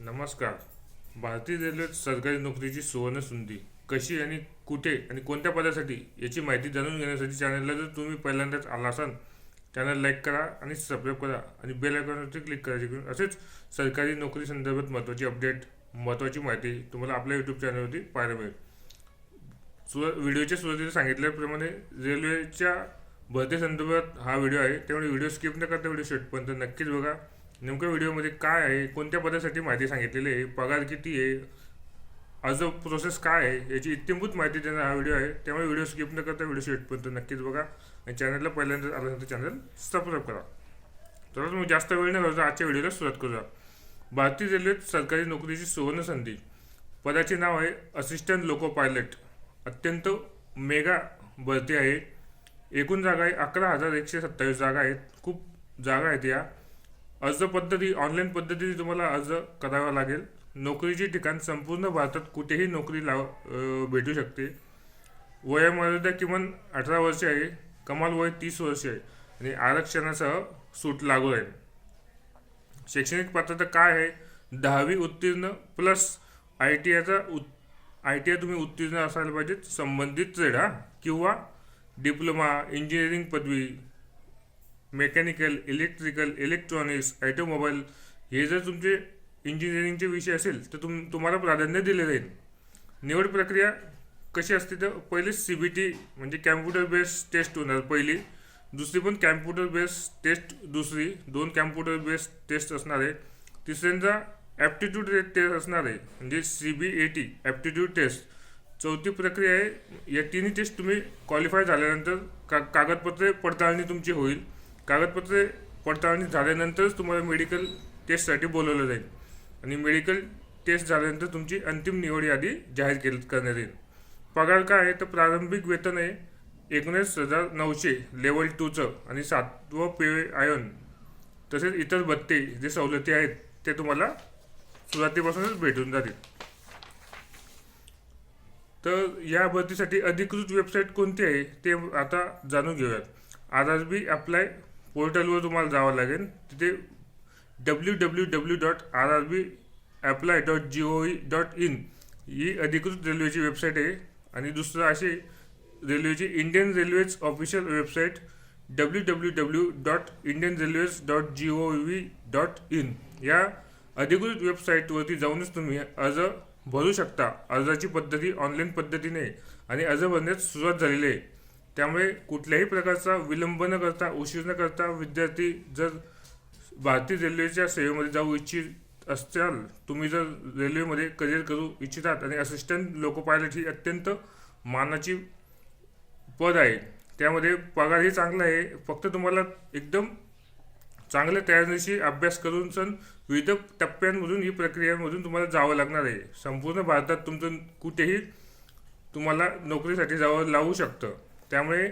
नमस्कार. भारतीय रेल्वेत सरकारी नोकरीची सुवर्ण संधी कशी आणि कुठे आणि कोणत्या पदासाठी याची माहिती जाणून घेण्यासाठी चॅनलला जर तुम्ही पहिल्यांदाच आला असाल, चॅनल लाईक करा आणि सबस्क्राईब करा आणि बेल आयकॉनवरती क्लिक करा, जेणेकरून असेच सरकारी नोकरी संदर्भात महत्त्वाची अपडेट, महत्त्वाची माहिती तुम्हाला आपल्या यूट्यूब चॅनलवरती पाहायला मिळेल. व्हिडिओच्या सुरुवातीला सांगितल्याप्रमाणे रेल्वेच्या भरती संदर्भात हा व्हिडिओ आहे, त्यामुळे व्हिडिओ स्किप न करता व्हिडिओ शेवटपर्यंत नक्कीच बघा. नेमक्या व्हिडिओमध्ये काय आहे, कोणत्या पदासाठी माहिती सांगितलेली आहे, पगार किती आहे, अर्ज प्रोसेस काय आहे याची इत्यंभूत माहिती देणारा हा व्हिडिओ आहे. त्यामुळे व्हिडिओ स्किप न करता व्हिडिओ शेवटपर्यंत नक्कीच बघा आणि चॅनलला पहिल्यांदा आल्यानंतर चॅनल सबस्क्राईब करा. तर मग जास्त वेळ न घालवता आजच्या व्हिडिओला सुरुवात करूया. भारतीय रेल्वेत सरकारी नोकरीची सुवर्ण संधी. पदाचे नाव आहे असिस्टंट लोको पायलट. अत्यंत मेगा भरती आहे. एकूण जागा आहे 11,127 जागा आहेत. खूप जागा आहेत या. अर्ज पद्धती ऑनलाईन पद्धतीने तुम्हाला अर्ज करावा लागेल. नोकरीचे ठिकाण संपूर्ण भारतात कुठेही नोकरी भेटू शकते. वयोमर्यादा किमान 18 वर्ष आहे. कमाल वय 30 वर्ष आहे आणि आरक्षणासह सूट लागू आहे. शैक्षणिक पात्रता काय आहे? 10वी उत्तीर्ण प्लस ITI तुम्ही उत्तीर्ण असायला पाहिजेत. संबंधित ट्रेड किंवा डिप्लोमा, इंजिनिअरिंग पदवी, मेकॅनिकल, इलेक्ट्रिकल, इलेक्ट्रॉनिक्स, ऑटोमोबाईल हे जर तुमचे इंजिनिअरिंगचे विषय असेल तर तुम्हाला प्राधान्य दिले जाईल. निवड प्रक्रिया कशी असते तर पहिले CBT म्हणजे कॅम्प्युटर बेस्ड टेस्ट होणार पहिली. दुसरी पण कॅम्प्युटर बेस्ड टेस्ट दुसरी. 2 कॅम्प्युटर बेस्ड टेस्ट असणार आहे. तिसऱ्यांदा ॲप्टिट्यूड टेस्ट असणार आहे म्हणजे CBAT ॲप्टिट्यूड टेस्ट. चौथी प्रक्रिया आहे. या तिन्ही टेस्ट तुम्ही क्वालिफाय झाल्यानंतर कागदपत्रे पडताळणी तुमची होईल. कागदपत्रे पडताळणी झाल्यानंतरच तुम्हाला मेडिकल टेस्टसाठी बोलवलं जाईल आणि मेडिकल टेस्ट झाल्यानंतर तुमची अंतिम निवड यादी जाहीर करण्यात येईल. पगार काय आहे तर प्रारंभिक वेतन आहे 19,900 लेवल 2चं आणि 7वं पे आयन तसेच इतर भत्ते जे सवलती आहेत ते तुम्हाला सुरुवातीपासूनच भेटून जातील. तर या भरतीसाठी अधिकृत वेबसाईट कोणती आहे ते आता जाणून घेऊयात. RRB अप्लाय पोर्टलवर तुम्हाला जावं लागेल. तिथे www.rrbapply.gov.in ही अधिकृत रेल्वेची वेबसाईट आहे. आणि दुसरं अशी रेल्वेची Indian railways official website www.indianrailways.gov.in या अधिकृत वेबसाईटवरती जाऊनच तुम्ही अर्ज भरू शकता. अर्जाची पद्धती ऑनलाईन पद्धतीने आणि अर्ज भरण्यास सुरुवात झालेली आहे. त्यामुळे कुठल्याही प्रकारचा विलंब न करता, उशीर न करता विद्यार्थी जर भारतीय रेल्वेच्या सेवेमध्ये जाऊ इच्छित असाल, तुम्ही जर रेल्वेमध्ये करिअर करू इच्छितात आणि असिस्टंट लोको पायलट ही अत्यंत मानाची पद आहे. त्यामध्ये पगारही चांगला आहे. फक्त तुम्हाला एकदम चांगल्या तयारीशी अभ्यास करून विविध टप्प्यांमधून ही प्रक्रियेमधून तुम्हाला जावं लागणार आहे. संपूर्ण भारतात तुमचं कुठेही तुम्हाला नोकरीसाठी जावं लागू शकतं. त्यामुळे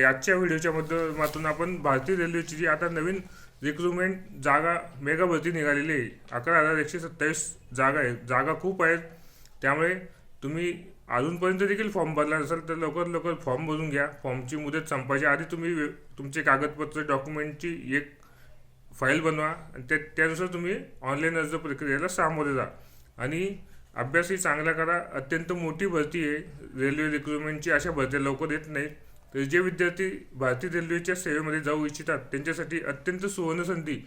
याच्या व्हिडिओच्या माध्यमातून आपण भारतीय रेल्वेची जी आता नवीन रिक्रुटमेंट जागा मेगा भरती निघालेली आहे 11,127 जागा आहेत. जागा खूप आहेत. त्यामुळे तुम्ही अजूनपर्यंत देखील फॉर्म भरला नसाल तर लवकर फॉर्म भरून घ्या. फॉर्मची मुदत संपायच्या आधी तुम्ही तुमचे कागदपत्र डॉक्युमेंटची एक फाईल बनवा आणि त्यानुसार तुम्ही ऑनलाईन अर्ज प्रक्रियेला सामोरे जा आणि अभ्यासही चांगला करा. अत्यंत मोठी भरती आहे रेल्वे रिक्रुटमेंटची. अशा भरत्या लवकर येत नाहीत. तर जे विद्यार्थी भारतीय रेल्वेच्या सेवेमध्ये जाऊ इच्छितात त्यांच्यासाठी अत्यंत सुवर्ण संधी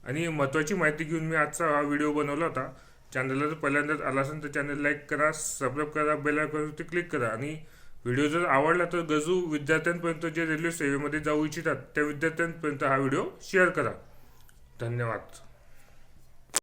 आणि महत्त्वाची माहिती घेऊन मी आजचा हा व्हिडिओ बनवला होता. चॅनलला जर पहिल्यांदाच आला असेल तर चॅनल लाईक करा, सबस्क्राईब करा, बेल आयकॉनवरती क्लिक करा आणि व्हिडिओ जर आवडला तर गरजू विद्यार्थ्यांपर्यंत जे रेल्वे सेवेमध्ये जाऊ इच्छितात त्या विद्यार्थ्यांपर्यंत हा व्हिडिओ शेअर करा. धन्यवाद.